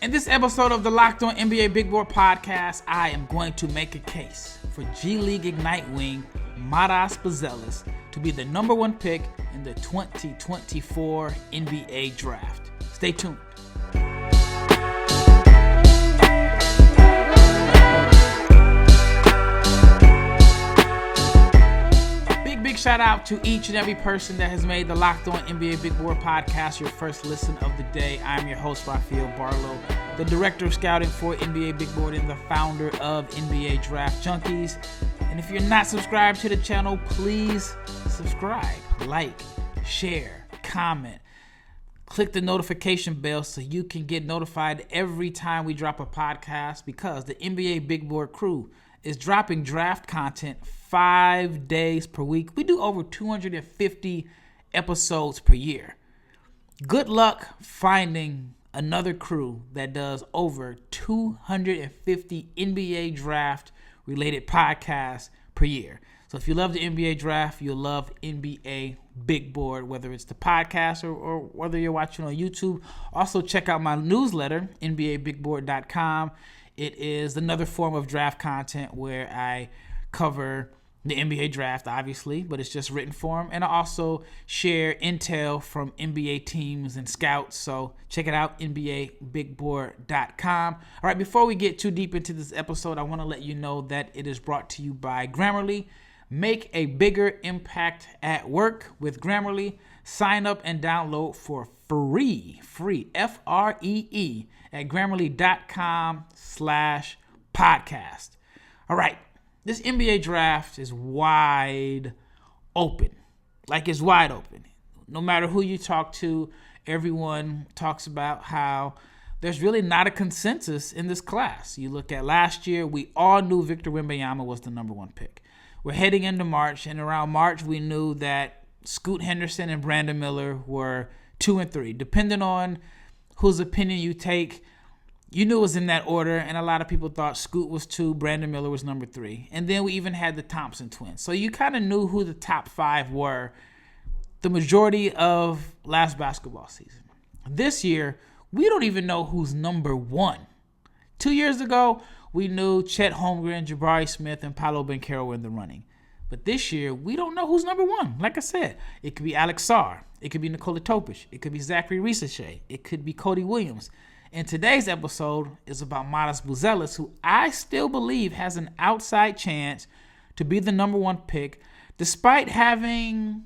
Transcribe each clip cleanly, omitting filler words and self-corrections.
In this episode of the Locked On NBA Big Board Podcast, I am going to make a case for G League Ignite wing Matas Buzelis to be the number one pick in the 2024 NBA Draft. Stay tuned. Big shout out to each and every person that has made the Locked On NBA Big Board Podcast your first listen of the day. I'm your host, Rafael Barlowe, the director of scouting for NBA Big Board and the founder of NBA Draft Junkies. And if you're not subscribed to the channel, please subscribe, like, share, comment, click the notification bell so you can get notified every time we drop a podcast, because the NBA Big Board crew is dropping draft content 5 days per week. We do over 250 episodes per year. Good luck finding another crew that does over 250 NBA draft related podcasts per year. So if you love the NBA draft, you'll love NBA Big Board, whether it's the podcast or whether you're watching on YouTube. Also check out my newsletter, NBABigBoard.com. It is another form of draft content where I cover the NBA draft, obviously, but it's just written form. And I also share intel from NBA teams and scouts. So check it out, NBABigBoard.com. All right, before we get too deep into this episode, I want to let you know that it is brought to you by Grammarly. Make a bigger impact at work with Grammarly. Sign up and download for free, Free, at Grammarly.com/podcast. All right. This NBA draft is wide open. Like, it's wide open. No matter who you talk to, everyone talks about how there's really not a consensus in this class. You look at last year, we all knew Victor Wembanyama was the number one pick. We're heading into March, and around March, we knew that Scoot Henderson and Brandon Miller were 2 and 3. Depending on whose opinion you take, you knew it was in that order, and a lot of people thought Scoot was 2, Brandon Miller was number 3. And then we even had the Thompson twins. So you kind of knew who the top 5 were the majority of last basketball season. This year, we don't even know who's number 1. 2 years ago, we knew Chet Holmgren, Jabari Smith, and Paolo Banchero were in the running. But this year, we don't know who's number 1. Like I said, it could be Alex Sarr. It could be Nikola Topic. It could be Zachary Risachet. It could be Cody Williams. And today's episode is about Matas Buzelis, who I still believe has an outside chance to be the number 1 pick, despite having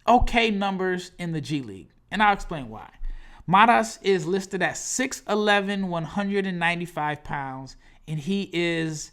okay numbers in the G League. And I'll explain why. Matas is listed at 6'11", 195 pounds, and he is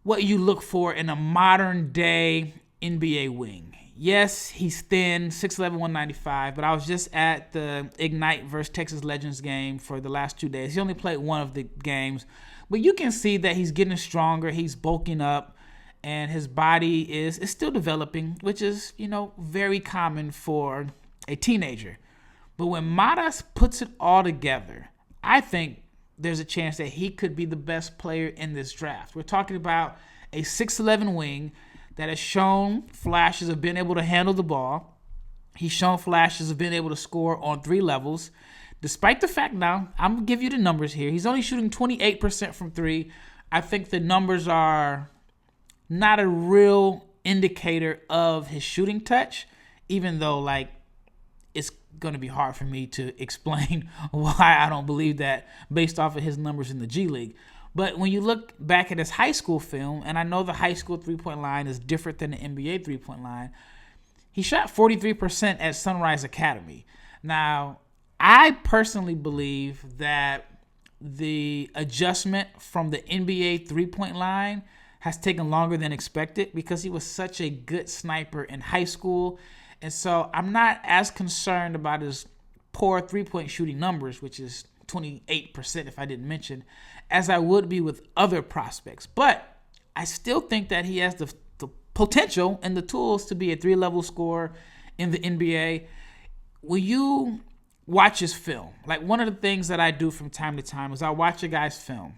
what you look for in a modern-day NBA wing. Yes, he's thin, 6'11", 195, but I was just at the Ignite versus Texas Legends game for the last 2 days. He only played one of the games, but you can see that he's getting stronger, he's bulking up, and his body is still developing, which is, very common for a teenager. But when Matas puts it all together, I think there's a chance that he could be the best player in this draft. We're talking about a 6'11" wing that has shown flashes of being able to handle the ball. He's shown flashes of being able to score on 3 levels. Despite the fact now, I'm going to give you the numbers here. He's only shooting 28% from 3. I think the numbers are not a real indicator of his shooting touch, even though, it's going to be hard for me to explain why I don't believe that based off of his numbers in the G League. But when you look back at his high school film, and I know the high school three-point line is different than the NBA three-point line, he shot 43% at Sunrise Academy. Now, I personally believe that the adjustment from the NBA three-point line has taken longer than expected because he was such a good sniper in high school. And so I'm not as concerned about his poor three-point shooting numbers, which is 28% if I didn't mention, as I would be with other prospects. But I still think that he has the potential and the tools to be a 3-level scorer in the NBA. When you watch his film, one of the things that I do from time to time is I watch a guy's film.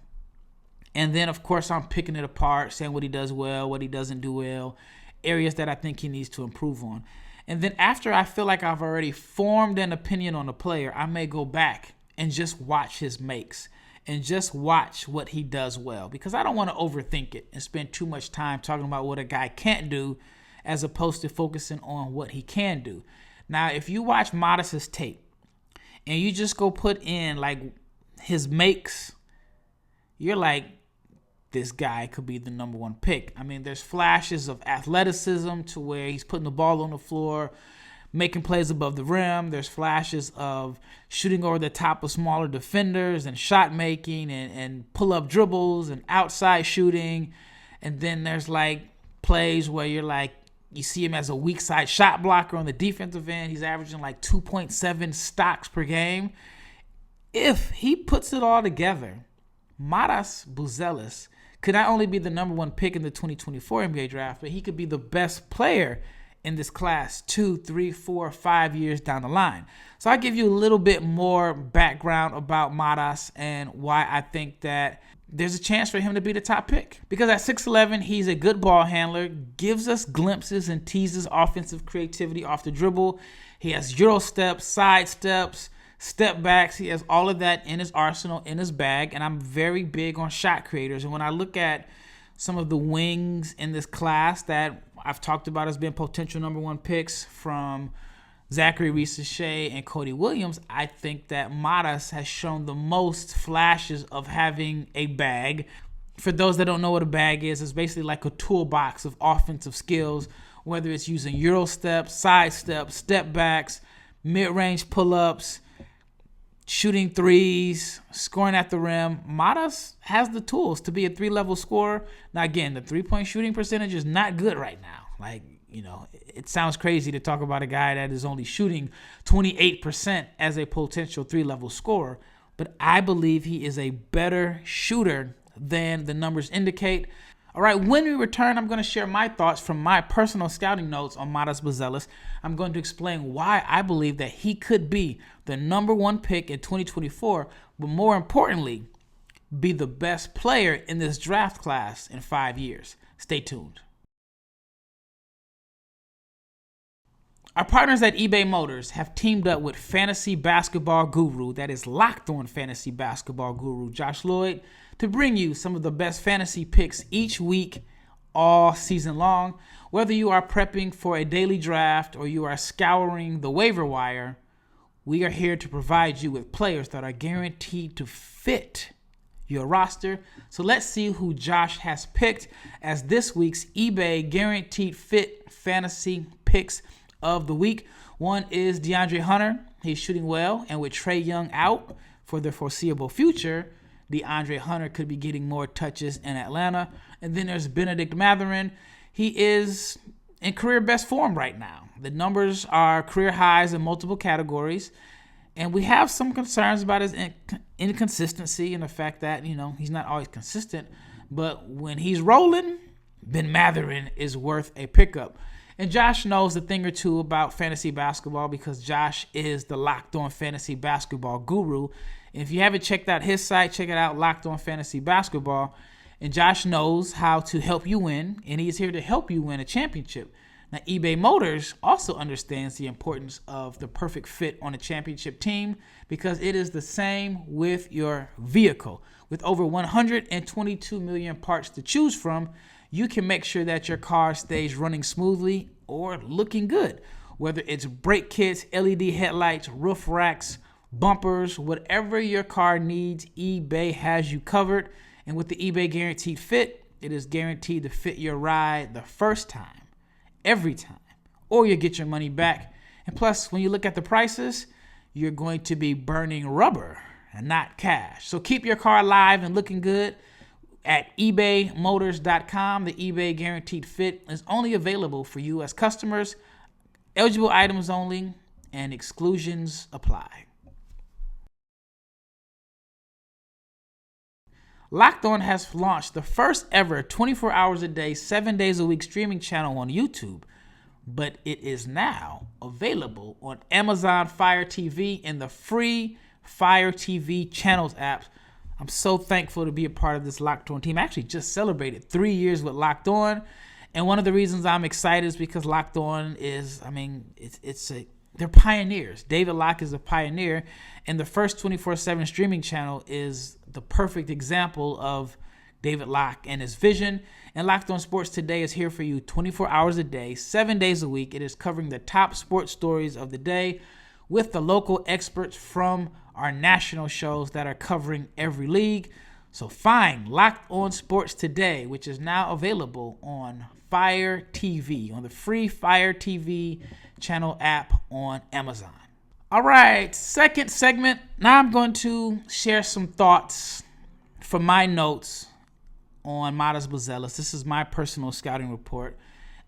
And then, of course, I'm picking it apart, saying what he does well, what he doesn't do well, areas that I think he needs to improve on. And then after I feel like I've already formed an opinion on a player, I may go back and just watch his makes and just watch what he does well, because I don't want to overthink it and spend too much time talking about what a guy can't do as opposed to focusing on what he can do. Now, if you watch Matas' tape and you just go put in like his makes, you're like, this guy could be the number one pick. I mean, there's flashes of athleticism to where he's putting the ball on the floor, making plays above the rim. There's flashes of shooting over the top of smaller defenders and shot making and pull-up dribbles and outside shooting. And then there's like plays where you're like, you see him as a weak side shot blocker on the defensive end. He's averaging like 2.7 stocks per game. If he puts it all together, Matas Buzelis could not only be the number one pick in the 2024 NBA draft, but he could be the best player in this class 2, 3, 4, 5 years down the line. So I'll give you a little bit more background about Matas and why I think that there's a chance for him to be the top pick. Because at 6'11", he's a good ball handler, gives us glimpses and teases offensive creativity off the dribble. He has Euro steps, side steps, step backs. He has all of that in his arsenal, in his bag, and I'm very big on shot creators. And when I look at some of the wings in this class that I've talked about as being potential number one picks, from Zachary Reese-Shea and Cody Williams, I think that Matas has shown the most flashes of having a bag. For those that don't know what a bag is, it's basically like a toolbox of offensive skills, whether it's using Euro steps, side steps, step backs, mid-range pull-ups, shooting threes, scoring at the rim. Matas has the tools to be a three-level scorer. Now, again, the three-point shooting percentage is not good right now. Like, you know, it sounds crazy to talk about a guy that is only shooting 28% as a potential three-level scorer, but I believe he is a better shooter than the numbers indicate. All right, when we return, I'm going to share my thoughts from my personal scouting notes on Matas Buzelis. I'm going to explain why I believe that he could be the number one pick in 2024, but more importantly, be the best player in this draft class in 5 years. Stay tuned. Our partners at eBay Motors have teamed up with fantasy basketball guru, that is Locked On Fantasy Basketball Guru Josh Lloyd, to bring you some of the best fantasy picks each week, all season long. Whether you are prepping for a daily draft or you are scouring the waiver wire, we are here to provide you with players that are guaranteed to fit your roster. So let's see who Josh has picked as this week's eBay Guaranteed Fit Fantasy Picks of the week. One is DeAndre Hunter. He's shooting well, and with Trae Young out for the foreseeable future, DeAndre Hunter could be getting more touches in Atlanta. And then there's Benedict Mathurin. He is in career best form right now. The numbers are career highs in multiple categories, and we have some concerns about his inconsistency and the fact that, you know, he's not always consistent. But when he's rolling, Ben Mathurin is worth a pickup. And Josh knows a thing or two about fantasy basketball because Josh is the Locked On Fantasy Basketball Guru. And if you haven't checked out his site, check it out, Locked On Fantasy Basketball. And Josh knows how to help you win, and he's here to help you win a championship. Now, eBay Motors also understands the importance of the perfect fit on a championship team because it is the same with your vehicle. With over 122 million parts to choose from, you can make sure that your car stays running smoothly or looking good. Whether it's brake kits, LED headlights, roof racks, bumpers, whatever your car needs, eBay has you covered. And with the eBay Guaranteed Fit, it is guaranteed to fit your ride the first time, every time, or you'll get your money back. And plus, when you look at the prices, you're going to be burning rubber and not cash. So keep your car alive and looking good at ebaymotors.com. The eBay Guaranteed Fit is only available for U.S. customers. Eligible items only, and exclusions apply. Locked On has launched the first ever 24 hours a day, 7 days a week streaming channel on YouTube, but it is now available on Amazon Fire TV and the free Fire TV channels app. I'm so thankful to be a part of this Locked On team. I actually just celebrated 3 years with Locked On, and one of the reasons I'm excited is because Locked On is, it's they're pioneers. David Locke is a pioneer, and the First 24/7 streaming channel is the perfect example of David Locke and his vision. And Locked On Sports Today is here for you 24 hours a day, 7 days a week. It is covering the top sports stories of the day with the local experts from our national shows that are covering every league. So find Locked On Sports Today, which is now available on Fire TV, on the free Fire TV channel app on Amazon. All right, second segment. Now I'm going to share some thoughts from my notes on Matas Buzelis. This is my personal scouting report,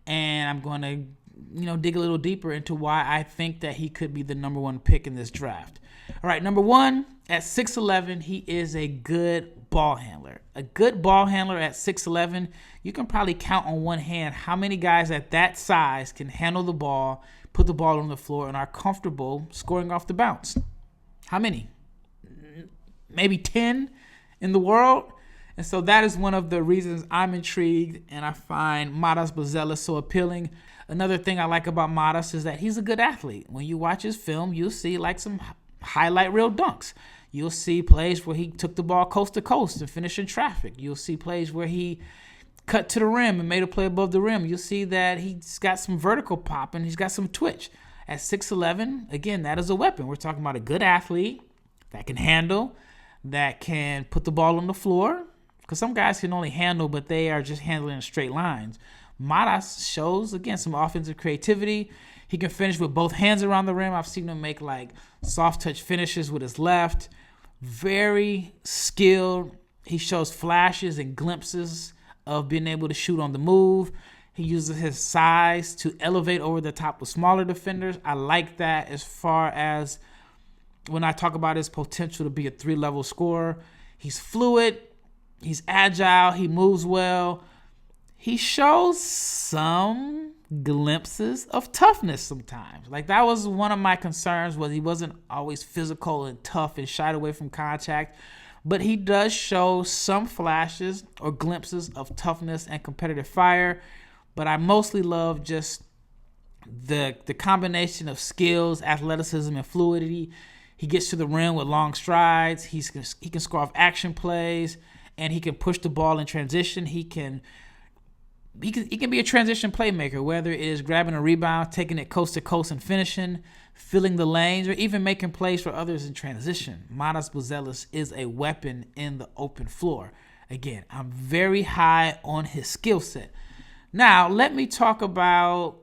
and I'm going to, dig a little deeper into why I think that he could be the number one pick in this draft. All right, number one, at 6'11", he is a good ball handler. A good ball handler at 6'11", you can probably count on one hand how many guys at that size can handle the ball, put the ball on the floor, and are comfortable scoring off the bounce. How many? Maybe 10 in the world? And so that is one of the reasons I'm intrigued, and I find Matas Buzelis so appealing. Another thing I like about Matas is that he's a good athlete. When you watch his film, you'll see like some highlight reel dunks. You'll see plays where he took the ball coast to coast and finished in traffic. You'll see plays where he cut to the rim and made a play above the rim. You'll see that he's got some vertical pop and he's got some twitch. At 6'11", again, that is a weapon. We're talking about a good athlete that can handle, that can put the ball on the floor. Because some guys can only handle, but they are just handling in straight lines. Matas shows, again, some offensive creativity. He can finish with both hands around the rim. I've seen him make like soft touch finishes with his left. Very skilled. He shows flashes and glimpses of being able to shoot on the move. He uses his size to elevate over the top of smaller defenders. I like that as far as when I talk about his potential to be a 3-level scorer. He's fluid. He's agile. He moves well. He shows some glimpses of toughness sometimes. Like that was one of my concerns, was he wasn't always physical and tough and shied away from contact. But he does show some flashes or glimpses of toughness and competitive fire. But I mostly love just the combination of skills, athleticism, and fluidity. He gets to the rim with long strides. He can score off action plays. And he can push the ball in transition. He can be a transition playmaker, whether it is grabbing a rebound, taking it coast to coast and finishing, filling the lanes, or even making plays for others in transition. Matas Buzelis is a weapon in the open floor. Again, I'm very high on his skill set. Now, let me talk about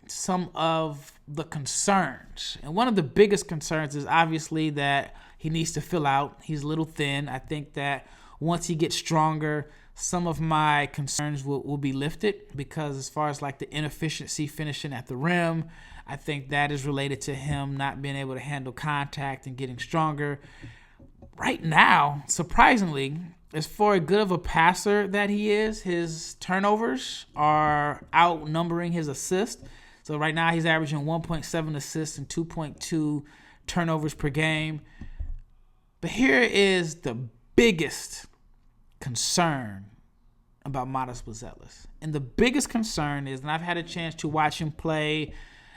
some of the concerns. And one of the biggest concerns is obviously that he needs to fill out. He's a little thin. I think that once he gets stronger, some of my concerns will be lifted, because as far as like the inefficiency finishing at the rim, I think that is related to him not being able to handle contact and getting stronger. Right now, surprisingly, as for a good of a passer that he is, his turnovers are outnumbering his assists. So right now he's averaging 1.7 assists and 2.2 turnovers per game. But here is the biggest concern about Matas Buzelis. And the biggest concern is, and I've had a chance to watch him play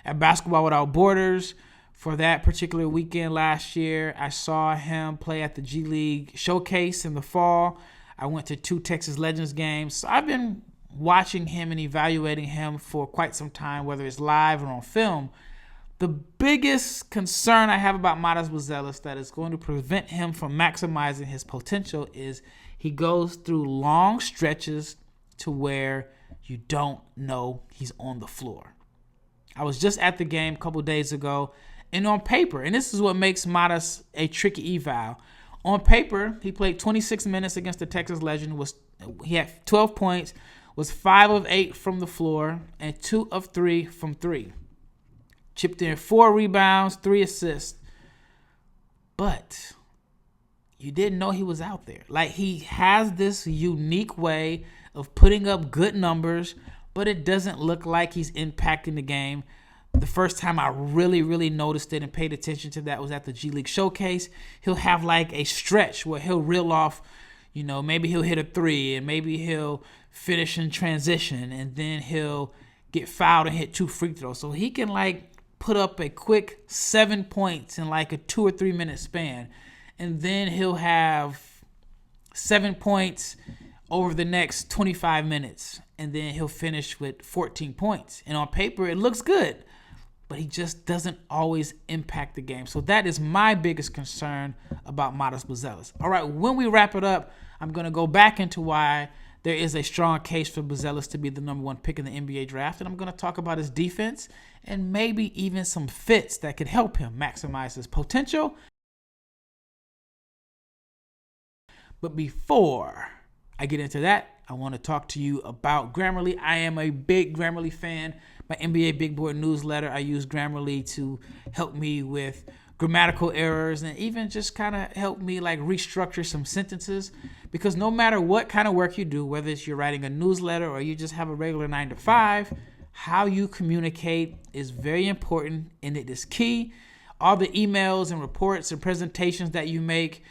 at Basketball Without Borders for that particular weekend last year. I saw him play at the G League Showcase in the fall. I went to 2 Texas Legends games. So I've been watching him and evaluating him for quite some time, whether it's live or on film. The biggest concern I have about Matas Buzelis that is going to prevent him from maximizing his potential is he goes through long stretches to where you don't know he's on the floor. I was just at the game a couple days ago, and on paper, and this is what makes Matas a tricky eval. On paper, he played 26 minutes against the Texas Legend. He had 12 points, was 5 of 8 from the floor, and 2 of 3 from 3. Chipped in 4 rebounds, 3 assists. But you didn't know he was out there. Like, he has this unique way of putting up good numbers, but it doesn't look like he's impacting the game. The first time I really, really noticed it and paid attention to that was at the G League Showcase. He'll have like a stretch where he'll reel off, maybe he'll hit a 3 and maybe he'll finish in transition, and then he'll get fouled and hit 2 free throws. So he can like put up a quick 7 points in like a 2 or 3 minute span. And then he'll have 7 points over the next 25 minutes. And then he'll finish with 14 points. And on paper, it looks good. But he just doesn't always impact the game. So that is my biggest concern about Matas Buzelis. All right, when we wrap it up, I'm going to go back into why there is a strong case for Buzelis to be the number 1 pick in the NBA draft. And I'm going to talk about his defense and maybe even some fits that could help him maximize his potential. But before I get into that, I want to talk to you about Grammarly. I am a big Grammarly fan. My NBA Big Board newsletter, I use Grammarly to help me with grammatical errors and even just kind of help me like restructure some sentences, because no matter what kind of work you do, whether it's you're writing a newsletter or you just have a regular 9 to 5, how you communicate is very important and it is key. All the emails and reports and presentations that you make,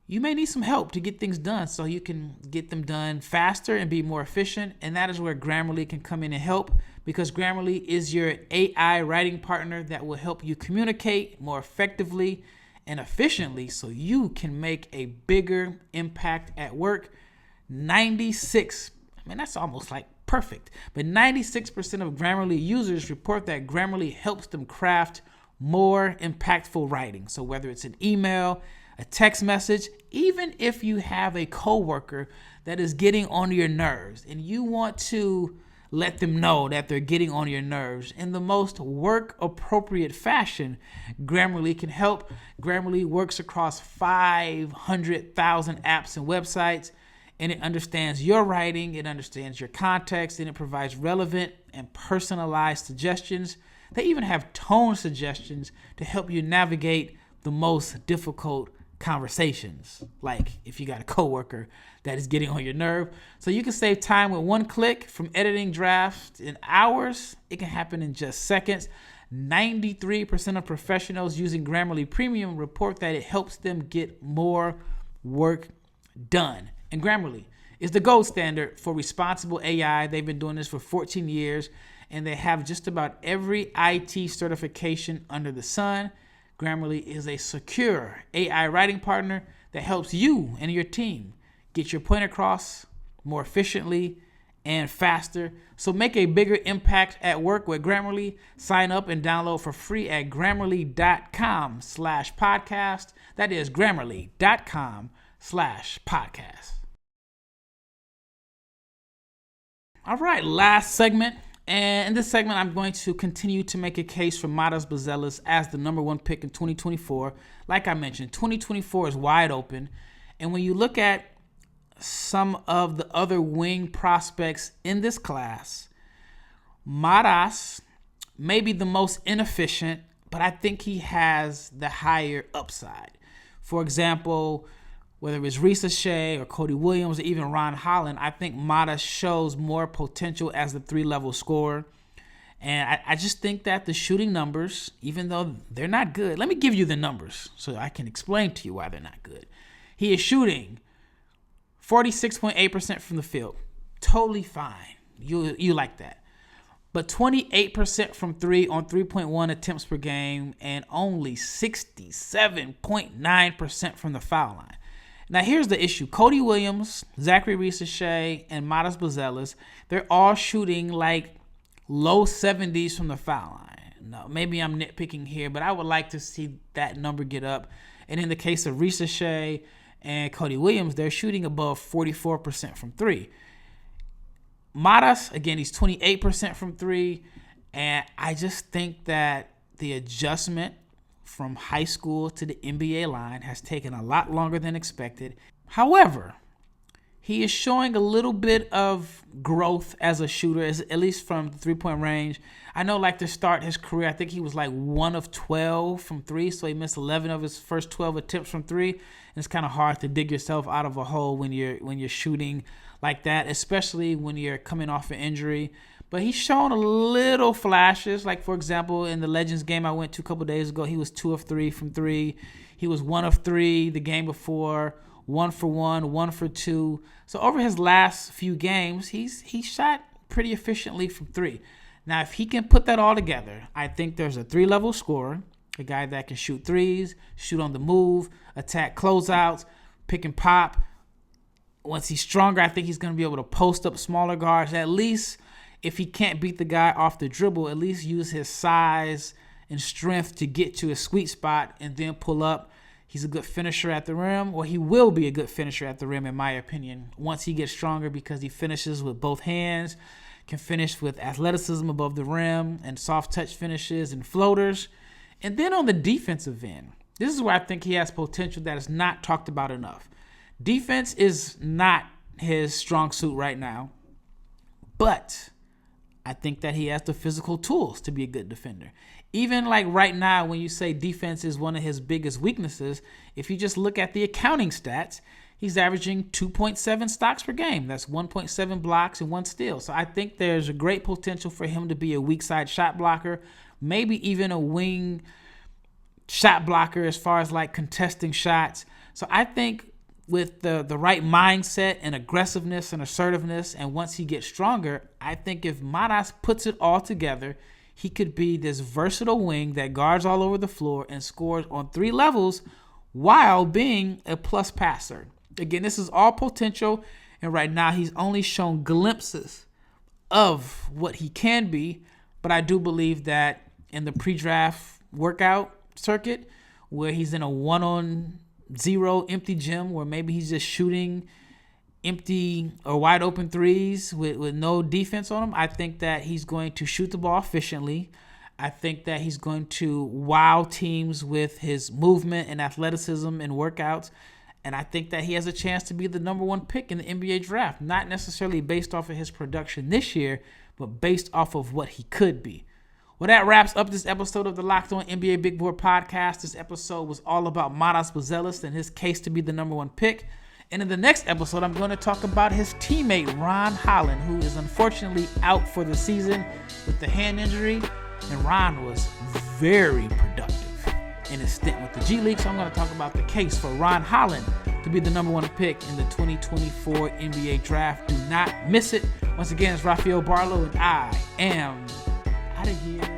you may need some help to get things done so you can get them done faster and be more efficient. And that is where Grammarly can come in and help, because Grammarly is your AI writing partner that will help you communicate more effectively and efficiently so you can make a bigger impact at work. 96, that's almost like perfect. But 96% of Grammarly users report that Grammarly helps them craft more impactful writing. So whether it's an email, a text message, even if you have a coworker that is getting on your nerves and you want to let them know that they're getting on your nerves in the most work-appropriate fashion, Grammarly can help. Grammarly works across 500,000 apps and websites, and it understands your writing, it understands your context, and it provides relevant and personalized suggestions. They even have tone suggestions to help you navigate the most difficult conversations, like if you got a coworker that is getting on your nerve. So you can save time with one click. From editing drafts in hours, it can happen in just seconds. 93% of professionals using Grammarly Premium report that it helps them get more work done. And Grammarly is the gold standard for responsible AI. They've been doing this for 14 years, and they have just about every IT certification under the sun. Grammarly is a secure AI writing partner that helps you and your team get your point across more efficiently and faster. So make a bigger impact at work with Grammarly. Sign up and download for free at grammarly.com/podcast. That is grammarly.com/podcast. All right, last segment. And in this segment, I'm going to continue to make a case for Matas Buzelis as the number 1 pick in 2024. Like I mentioned, 2024 is wide open. And when you look at some of the other wing prospects in this class, Matas may be the most inefficient, but I think he has the higher upside. For example, whether it's Risa Shea or Cody Williams or even Ron Holland, I think Matas shows more potential as the 3-level scorer. And I just think that the shooting numbers, even though they're not good, let me give you the numbers so I can explain to you why they're not good. He is shooting 46.8% from the field. Totally fine. You like that. But 28% from 3 on 3.1 attempts per game and only 67.9% from the foul line. Now, here's the issue. Cody Williams, Zachary Risa-Shea, and Matas Buzelis, they're all shooting like low 70s from the foul line. No, maybe I'm nitpicking here, but I would like to see that number get up. And in the case of Risa-Shea and Cody Williams, they're shooting above 44% from 3. Matas, again, he's 28% from 3. And I just think that the adjustment from high school to the NBA line has taken a lot longer than expected. However, he is showing a little bit of growth as a shooter, at least from the 3-point range. I know, like, to start his career, I think he was like 1 of 12 from 3, so he missed 11 of his first 12 attempts from 3. And it's kind of hard to dig yourself out of a hole when you're shooting like that, especially when you're coming off an injury. But he's shown a little flashes. Like, for example, in the Legends game I went to a couple days ago, he was 2 of 3 from 3. He was 1 of 3 the game before, 1 for 1, 1 for 2. So over his last few games, he shot pretty efficiently from 3. Now, if he can put that all together, I think there's a 3-level scorer, a guy that can shoot threes, shoot on the move, attack closeouts, pick and pop. Once he's stronger, I think he's going to be able to post up smaller guards. At least if he can't beat the guy off the dribble, at least use his size and strength to get to a sweet spot and then pull up. He's a good finisher at the rim, or he will be a good finisher at the rim, in my opinion, once he gets stronger, because he finishes with both hands, can finish with athleticism above the rim and soft touch finishes and floaters. And then on the defensive end, this is where I think he has potential that is not talked about enough. Defense is not his strong suit right now, but I think that he has the physical tools to be a good defender. Even like right now, when you say defense is one of his biggest weaknesses, if you just look at the accounting stats, he's averaging 2.7 stocks per game. That's 1.7 blocks and 1 steal. So I think there's a great potential for him to be a weak side shot blocker, maybe even a wing shot blocker as far as like contesting shots. So I think with the right mindset and aggressiveness and assertiveness, and once he gets stronger, I think if Matas puts it all together, he could be this versatile wing that guards all over the floor and scores on 3 levels while being a plus passer. Again, this is all potential, and right now he's only shown glimpses of what he can be, but I do believe that in the pre-draft workout circuit, where he's in a 1-on-0 empty gym, where maybe he's just shooting empty or wide open threes with no defense on him, I think that he's going to shoot the ball efficiently. I think that he's going to wow teams with his movement and athleticism and workouts. And I think that he has a chance to be the number 1 pick in the NBA draft, not necessarily based off of his production this year, but based off of what he could be. Well, that wraps up this episode of the Locked On NBA Big Board podcast. This episode was all about Matas Buzelis and his case to be the number 1 pick. And in the next episode, I'm going to talk about his teammate, Ron Holland, who is unfortunately out for the season with the hand injury. And Ron was very productive in his stint with the G League. So I'm going to talk about the case for Ron Holland to be the number 1 pick in the 2024 NBA draft. Do not miss it. Once again, it's Rafael Barlowe, and I am out of here.